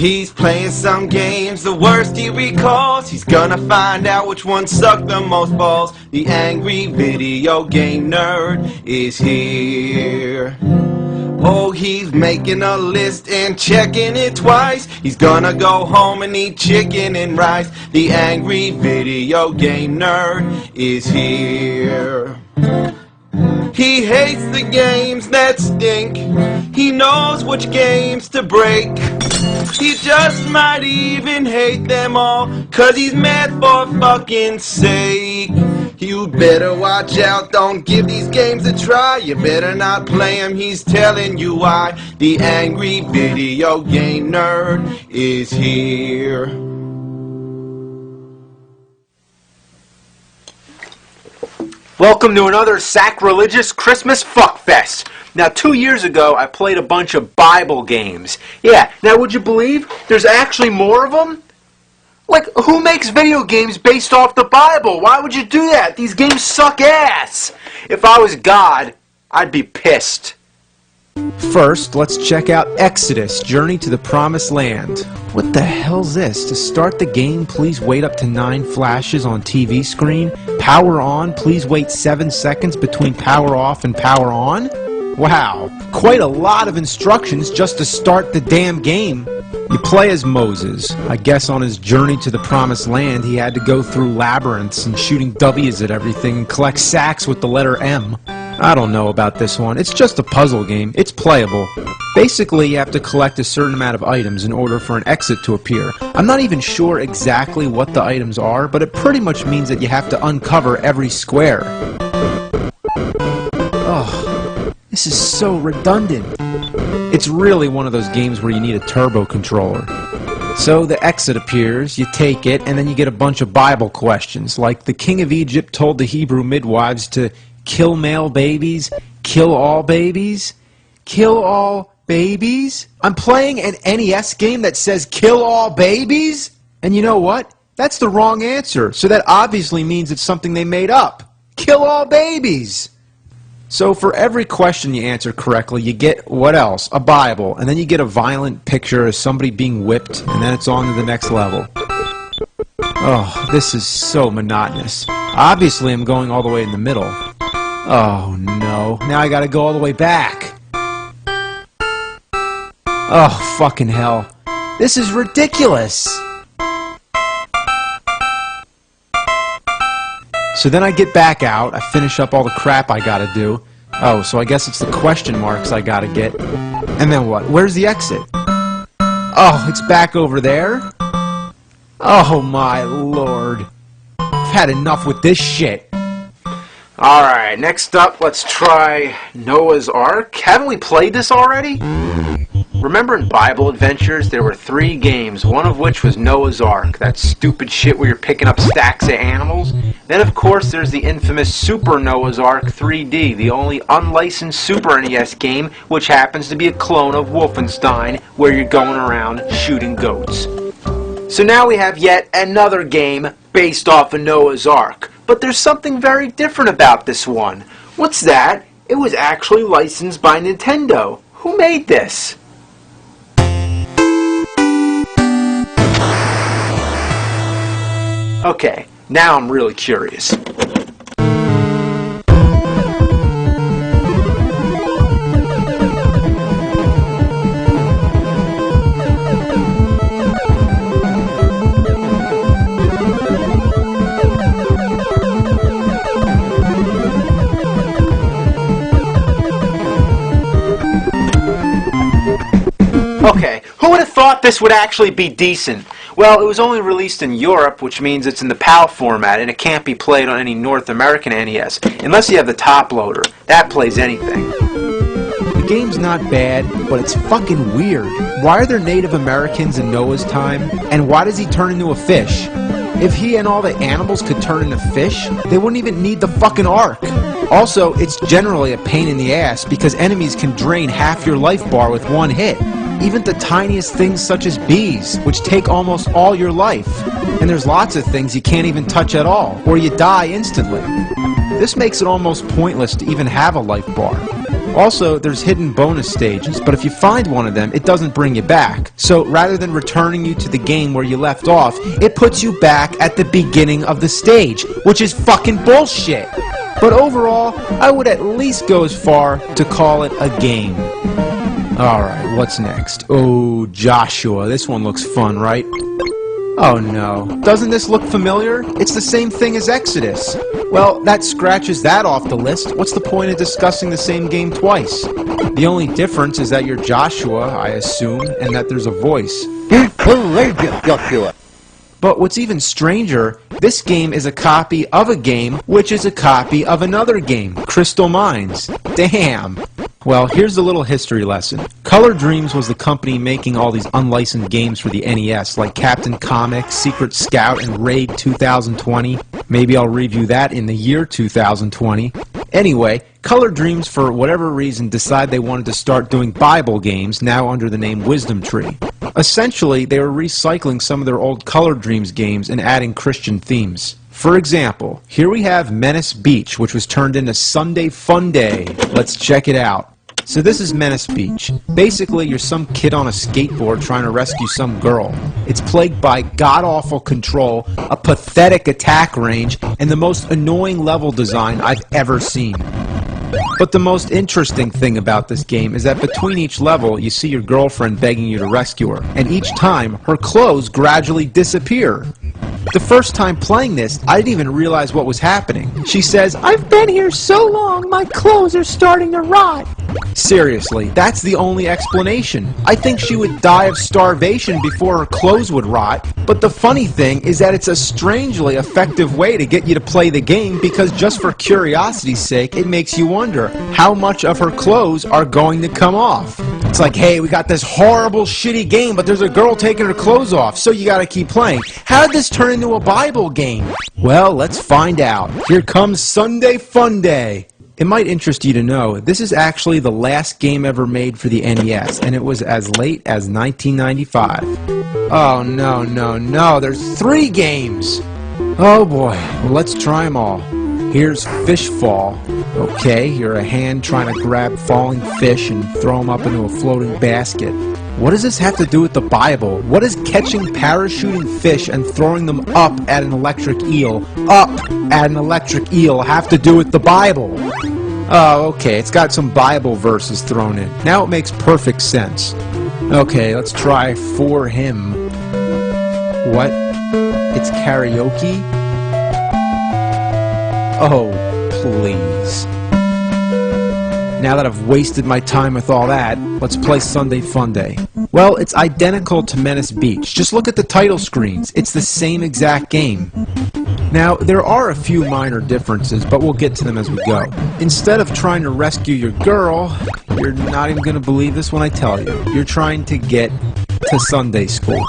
He's playing some games, the worst he recalls. He's gonna find out which one sucked the most balls. The angry video game nerd is here. Oh, he's making a list and checking it twice. He's gonna go home and eat chicken and rice. The angry video game nerd is here. He hates the games that stink. He knows which games to break. He just might even hate them all, 'cause he's mad for fucking sake. You better watch out, don't give these games a try. You better not play them, he's telling you why. The angry video game nerd is here. Welcome to another sacrilegious Christmas fuckfest. Now, 2 years ago, I played a bunch of Bible games. Yeah, now would you believe there's actually more of them? Like, who makes video games based off the Bible? Why would you do that? These games suck ass. If I was God, I'd be pissed. First, let's check out Exodus, Journey to the Promised Land. What the hell's this? To start the game, please wait up to 9 flashes on TV screen. Power on, please wait 7 seconds between power off and power on. Wow, quite a lot of instructions just to start the damn game. You play as Moses. I guess on his journey to the Promised Land, he had to go through labyrinths and shooting W's at everything and collect sacks with the letter M. I don't know about this one. It's just a puzzle game. It's playable. Basically, you have to collect a certain amount of items in order for an exit to appear. I'm not even sure exactly what the items are, but it pretty much means that you have to uncover every square. Ugh, this is so redundant. It's really one of those games where you need a turbo controller. So the exit appears, you take it, and then you get a bunch of Bible questions, like the king of Egypt told the Hebrew midwives to kill male babies, kill all babies, kill all babies? I'm playing an NES game that says kill all babies? And you know what? That's the wrong answer, so that obviously means it's something they made up. Kill all babies! So for every question you answer correctly, you get, what else? A Bible, and then you get a violent picture of somebody being whipped, and then it's on to the next level. Oh, this is so monotonous. Obviously I'm going all the way in the middle. Oh no, now I gotta go all the way back. Oh, fucking hell. This is ridiculous. So then I get back out, I finish up all the crap I gotta do. Oh, so I guess it's the question marks I gotta get. And then what? Where's the exit? Oh, it's back over there? Oh my lord. I've had enough with this shit. Alright, next up, let's try Noah's Ark. Haven't we played this already? Remember in Bible Adventures, there were 3 games, one of which was Noah's Ark, that stupid shit where you're picking up stacks of animals? Then, of course, there's the infamous Super Noah's Ark 3D, the only unlicensed Super NES game, which happens to be a clone of Wolfenstein, where you're going around shooting goats. So now we have yet another game based off of Noah's Ark. But there's something very different about this one. What's that? It was actually licensed by Nintendo. Who made this? Okay, now I'm really curious. Okay, who would have thought this would actually be decent? Well, it was only released in Europe, which means it's in the PAL format, and it can't be played on any North American NES, unless you have the top loader. That plays anything. The game's not bad, but it's fucking weird. Why are there Native Americans in Noah's time? And why does he turn into a fish? If he and all the animals could turn into fish, they wouldn't even need the fucking ark. Also, it's generally a pain in the ass because enemies can drain half your life bar with one hit. Even the tiniest things such as bees, which take almost all your life. And there's lots of things you can't even touch at all, or you die instantly. This makes it almost pointless to even have a life bar. Also, there's hidden bonus stages, but if you find one of them, it doesn't bring you back. So rather than returning you to the game where you left off, it puts you back at the beginning of the stage, which is fucking bullshit. But overall, I would at least go as far to call it a game. Alright, what's next? Oh, Joshua. This one looks fun, right? Oh no. Doesn't this look familiar? It's the same thing as Exodus. Well, that scratches that off the list. What's the point of discussing the same game twice? The only difference is that you're Joshua, I assume, and that there's a voice. Joshua. But what's even stranger, this game is a copy of a game, which is a copy of another game, Crystal Mines. Damn. Well, here's a little history lesson. Color Dreams was the company making all these unlicensed games for the NES, like Captain Comics, Secret Scout, and Raid 2020. Maybe I'll review that in the year 2020. Anyway, Color Dreams, for whatever reason, decided they wanted to start doing Bible games, now under the name Wisdom Tree. Essentially, they were recycling some of their old Color Dreams games and adding Christian themes. For example, here we have Menace Beach, which was turned into Sunday Fun Day. Let's check it out. So this is Menace Beach. Basically, you're some kid on a skateboard trying to rescue some girl. It's plagued by god-awful control, a pathetic attack range, and the most annoying level design I've ever seen. But the most interesting thing about this game is that between each level, you see your girlfriend begging you to rescue her, and each time, her clothes gradually disappear. The first time playing this, I didn't even realize what was happening. She says, "I've been here so long, my clothes are starting to rot." Seriously, that's the only explanation. I think she would die of starvation before her clothes would rot. But the funny thing is that it's a strangely effective way to get you to play the game, because just for curiosity's sake, it makes you wonder how much of her clothes are going to come off. It's like, hey, we got this horrible, shitty game, but there's a girl taking her clothes off, so you gotta keep playing. How did this turn into a Bible game? Well, let's find out. Here comes Sunday Fun Day. It might interest you to know, this is actually the last game ever made for the NES, and it was as late as 1995. Oh, no, there's 3 games! Oh boy, well, let's try them all. Here's Fish Fall. Okay, you're a hand trying to grab falling fish and throw them up into a floating basket. What does this have to do with the Bible? What does catching parachuting fish and throwing them up at an electric eel, have to do with the Bible? Oh, okay, it's got some Bible verses thrown in. Now it makes perfect sense. Okay, let's try For Him. What? It's karaoke? Oh, please. Now that I've wasted my time with all that, let's play Sunday Fun Day. Well, it's identical to Menace Beach. Just look at the title screens. It's the same exact game. Now, there are a few minor differences, but we'll get to them as we go. Instead of trying to rescue your girl, you're not even going to believe this when I tell you. You're trying to get to Sunday school.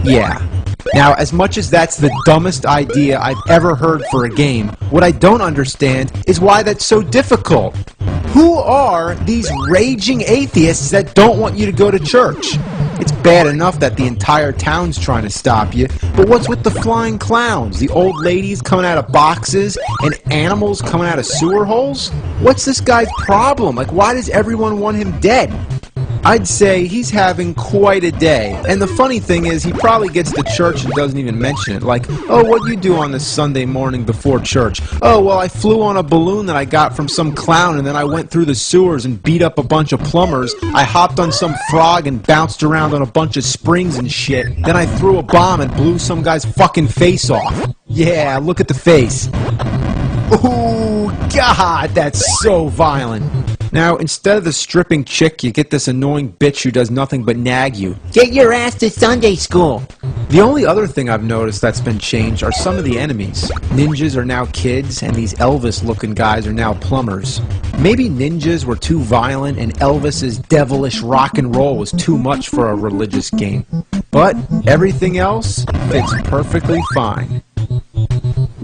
Yeah. Now, as much as that's the dumbest idea I've ever heard for a game, what I don't understand is why that's so difficult. Who are these raging atheists that don't want you to go to church? It's bad enough that the entire town's trying to stop you, but what's with the flying clowns, the old ladies coming out of boxes, and animals coming out of sewer holes? What's this guy's problem? Like, why does everyone want him dead? I'd say he's having quite a day. And the funny thing is, he probably gets to church and doesn't even mention it. Like, oh, what'd you do on this Sunday morning before church? Oh, well, I flew on a balloon that I got from some clown, and then I went through the sewers and beat up a bunch of plumbers. I hopped on some frog and bounced around on a bunch of springs and shit. Then I threw a bomb and blew some guy's fucking face off. Yeah, look at the face. Ooh, God, that's so violent. Now, instead of the stripping chick, you get this annoying bitch who does nothing but nag you. Get your ass to Sunday school! The only other thing I've noticed that's been changed are some of the enemies. Ninjas are now kids, and these Elvis-looking guys are now plumbers. Maybe ninjas were too violent, and Elvis's devilish rock and roll was too much for a religious game. But everything else fits perfectly fine.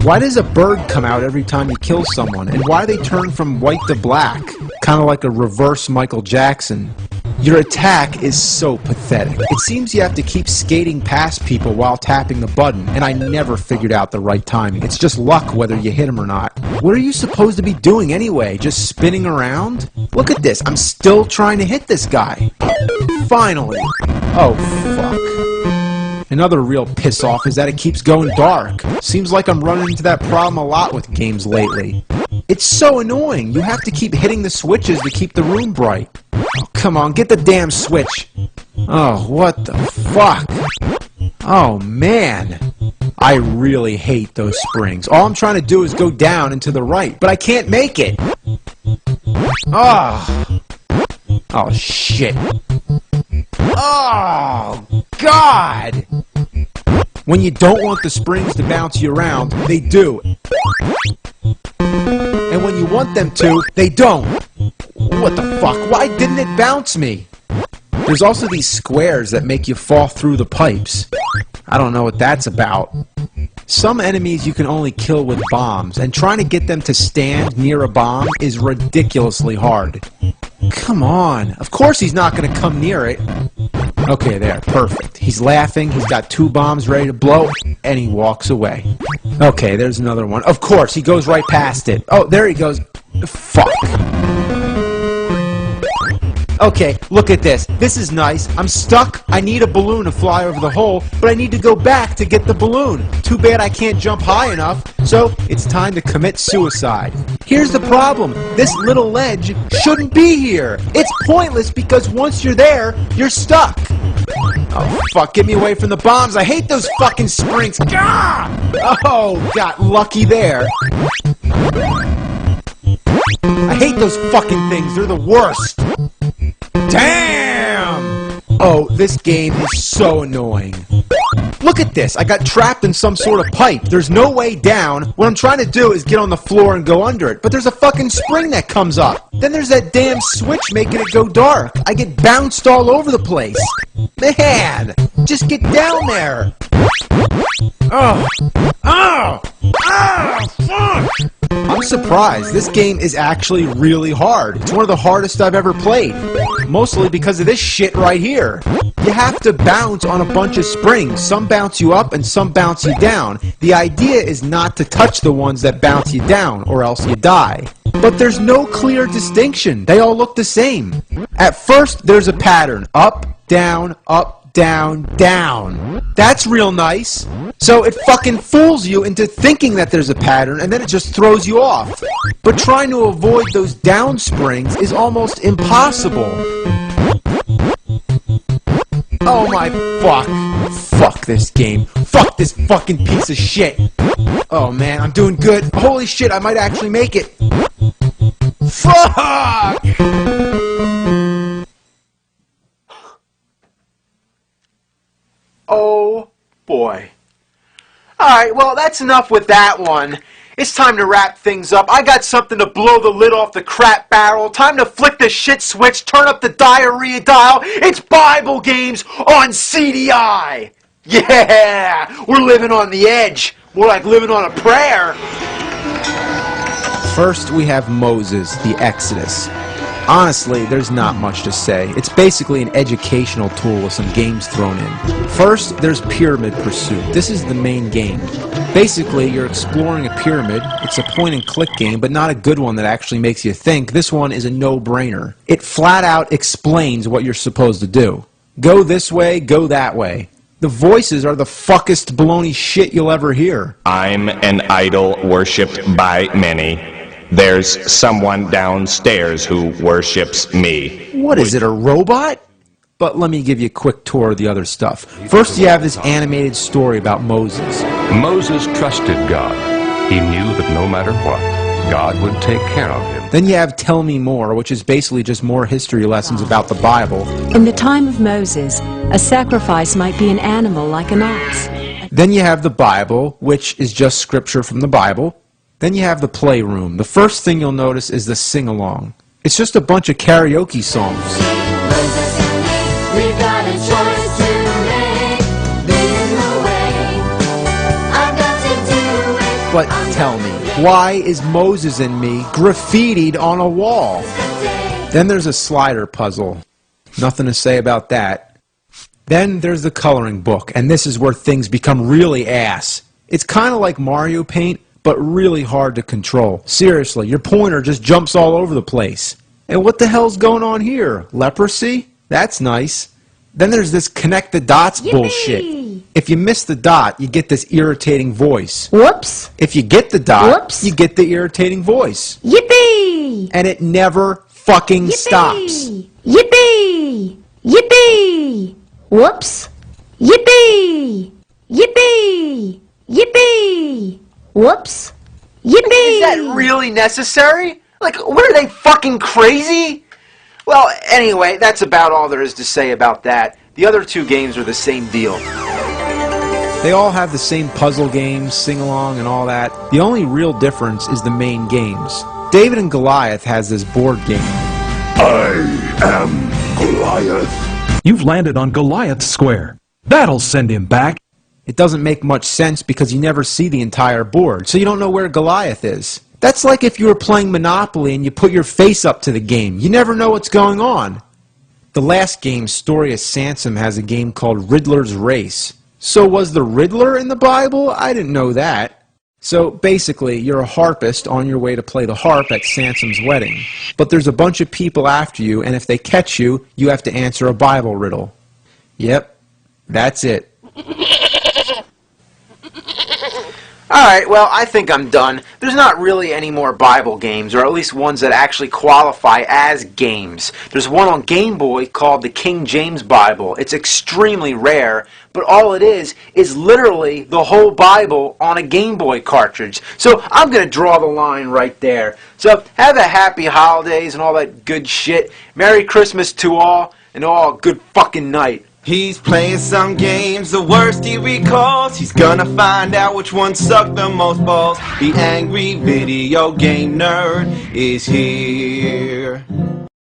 Why does a bird come out every time you kill someone? And why do they turn from white to black? Kind of like a reverse Michael Jackson. Your attack is so pathetic. It seems you have to keep skating past people while tapping the button, and I never figured out the right timing. It's just luck whether you hit them or not. What are you supposed to be doing anyway? Just spinning around? Look at this. I'm still trying to hit this guy. Finally. Oh, fuck. Another real piss-off is that it keeps going dark. Seems like I'm running into that problem a lot with games lately. It's so annoying. You have to keep hitting the switches to keep the room bright. Oh, come on, get the damn switch. Oh, what the fuck? Oh, man. I really hate those springs. All I'm trying to do is go down and to the right, but I can't make it. Oh. Oh, shit. Oh, God. When you don't want the springs to bounce you around, they do. And when you want them to, they don't. What the fuck? Why didn't it bounce me? There's also these squares that make you fall through the pipes. I don't know what that's about. Some enemies you can only kill with bombs, and trying to get them to stand near a bomb is ridiculously hard. Come on. Of course he's not going to come near it. Okay, there. Perfect. He's laughing, he's got 2 bombs ready to blow, and he walks away. Okay, there's another one. Of course, he goes right past it. Oh, there he goes. Fuck. Okay, look at this. This is nice. I'm stuck. I need a balloon to fly over the hole, but I need to go back to get the balloon. Too bad I can't jump high enough, so it's time to commit suicide. Here's the problem. This little ledge shouldn't be here. It's pointless because once you're there, you're stuck. Oh, fuck. Get me away from the bombs. I hate those fucking springs. Gah! Oh, got lucky there. I hate those fucking things. They're the worst. Damn! Oh, this game is so annoying. Look at this. I got trapped in some sort of pipe. There's no way down. What I'm trying to do is get on the floor and go under it. But there's a fucking spring that comes up. Then there's that damn switch making it go dark. I get bounced all over the place. Man! Just get down there. Oh! Oh! Oh! Fuck! I'm surprised. This game is actually really hard. It's one of the hardest I've ever played. Mostly because of this shit right here. You have to bounce on a bunch of springs. Some bounce you up and some bounce you down. The idea is not to touch the ones that bounce you down or else you die. But there's no clear distinction. They all look the same. At first, there's a pattern. Up, down, down. That's real nice. So it fucking fools you into thinking that there's a pattern, and then it just throws you off. But trying to avoid those down springs is almost impossible. Oh my fuck. Fuck this game. Fuck this fucking piece of shit. Oh man, I'm doing good. Holy shit, I might actually make it. Fuck! Oh boy. Alright, well that's enough with that one. It's time to wrap things up. I got something to blow the lid off the crap barrel. Time to flick the shit switch, turn up the diarrhea dial. It's Bible games on CDI. Yeah, we're living on the edge. More like living on a prayer. First, we have Moses, the Exodus. Honestly, there's not much to say. It's basically an educational tool with some games thrown in. First, there's Pyramid Pursuit. This is the main game. Basically, you're exploring a pyramid. It's a point-and-click game, but not a good one that actually makes you think. This one is a no-brainer. It flat-out explains what you're supposed to do. Go this way, go that way. The voices are the fuckest baloney shit you'll ever hear. I'm an idol worshipped by many. There's someone downstairs who worships me. What is it, a robot? But let me give you a quick tour of the other stuff. First, you have this animated story about Moses. Moses trusted God. He knew that no matter what, God would take care of him. Then you have Tell Me More, which is basically just more history lessons about the Bible. In the time of Moses, a sacrifice might be an animal like an ox. Then you have the Bible, which is just scripture from the Bible. Then you have the Playroom. The first thing you'll notice is the sing-along. It's just a bunch of karaoke songs. We've got a choice to make. This is the way. I've got to do it. But tell me, why is Moses and Me graffitied on a wall? Then there's a slider puzzle. Nothing to say about that. Then there's the coloring book, and this is where things become really ass. It's kind of like Mario Paint, but really hard to control. Seriously, your pointer just jumps all over the place. And what the hell's going on here? Leprosy? That's nice. Then there's this connect the dots bullshit. If you miss the dot, you get this irritating voice. Whoops. If you get the dot, Whoops. you get the irritating voice. Yippee! And it never fucking stops. Yippee! Yippee! Whoops! Yippee! Yippee! Yippee! Whoops! Yippee! Is that really necessary? Like, what are they, fucking crazy? Well, anyway, that's about all there is to say about that. The other two games are the same deal. They all have the same puzzle games, sing-along, and all that. The only real difference is the main games. David and Goliath has this board game. I am Goliath. You've landed on Goliath's square. That'll send him back. It doesn't make much sense because you never see the entire board, so you don't know where Goliath is. That's like if you were playing Monopoly and you put your face up to the game. You never know what's going on. The last game, Story of Sansom, has a game called Riddler's Race. So was the Riddler in the Bible? I didn't know that. So basically, you're a harpist on your way to play the harp at Sansom's wedding. But there's a bunch of people after you, and if they catch you, you have to answer a Bible riddle. Yep, that's it. Alright, well, I think I'm done. There's not really any more Bible games, or at least ones that actually qualify as games. There's one on Game Boy called the King James Bible. It's extremely rare, but all it is literally the whole Bible on a Game Boy cartridge. So I'm going to draw the line right there. So have a happy holidays and all that good shit. Merry Christmas to all, and all good fucking night. He's playing some games, the worst he recalls. He's gonna find out which one sucked the most balls. The angry video game nerd is here.